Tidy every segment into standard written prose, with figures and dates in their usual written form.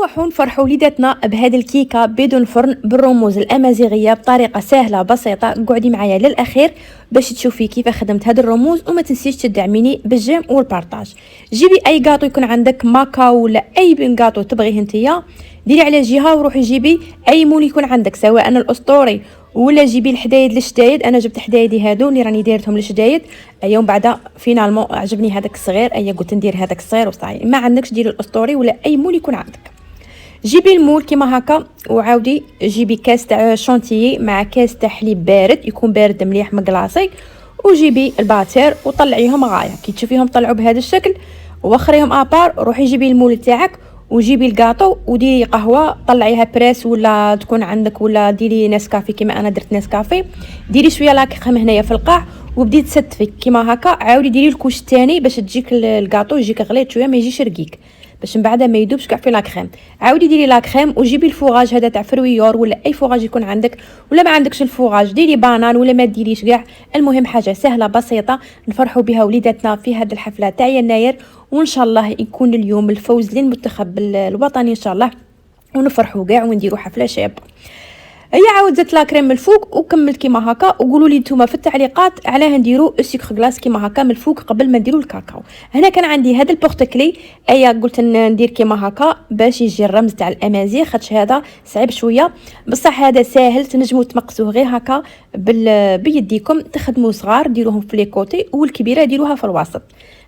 نروحوا نفرحوا وليداتنا بهذه الكيكه بدون فرن بالرموز الامازيغيه بطريقه سهله بسيطه. قعدي معايا للاخير باش تشوفي كيف خدمت هذه الرموز، وما تنسيش تدعميني بالجيم والبارطاج. جيبي اي كاطو يكون عندك، ماكاو ولا اي كاطو تبغيه انتيا، ديري على جهه وروحي جيبي اي مول يكون عندك، سواء الاسطوري ولا جيبي الحدايد للشدايد. انا جبت حدايدي هادو اللي راني دايرتهم للشدايد. يوم بعدا فينالمون عجبني هذاك الصغير، قلت ندير هذاك الصغير وصاي. ما عندكش ديري الاسطوري ولا اي مول يكون عندك. جيبي المول كيما هكا، وعاودي جيبي كاس تاع شونتيي مع كاس تاع حليب بارد، يكون بارد مليح مكلاصي، وجيبي الباتير وطلعيهم غايه. كي تشوفيهم طلعوا بهذا الشكل وخريهم ابار، روحي جيبي المول تاعك وجيبي الكاطو وديري قهوه، طلعيها بريس ولا تكون عندك، ولا ديري نسكافي كيما انا درت نسكافي. ديري شويه لاكريم هنايا في القاع وبديت تستفي كيما هكا. عاودي ديري الكوش الثاني باش تجيك الكاطو يجيك غليظ شويه، ما يجيش رقيق، باش من بعد ما يذوبش كاع في لاكريم. عاودي ديري لاكريم وجيبي الفوغاج هذا تاع فرويور ولا اي فوغاج يكون عندك، ولا ما عندكش الفوغاج ديري بانان ولا ما ديريش كاع. المهم حاجه سهله بسيطه نفرحوا بها وليداتنا في هذه الحفله تاع يناير، وان شاء الله يكون اليوم الفوز للمنتخب الوطني ان شاء الله، ونفرحوا كاع ونديروا حفله شابه. هي عاود زدت لاكريم من الفوق وكملت كيما هكا. وقولوا لي نتوما في التعليقات علاه نديروا السكر غلاس كيما هكا من الفوق قبل ما نديروا الكاكاو. هنا كان عندي هذا البورتكلي، قلت ندير كيما هكا باش يجي الرمز تاع الامازيغ، خاطش هذا صعيب شويه، بصح هذا ساهل تنجموا تمقسوه غير هكا بيديكم، تخدموا صغار ديروهم في لي كوتي والكبيره ديروها في الوسط.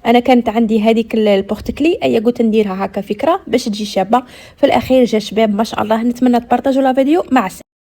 انا كانت عندي هذيك البورتكلي، قلت نديرها هكا فكره باش تجي شابه. في الاخير جا شباب ما شاء الله. نتمنى تبارطاجوا لا فيديو. مع السلامه.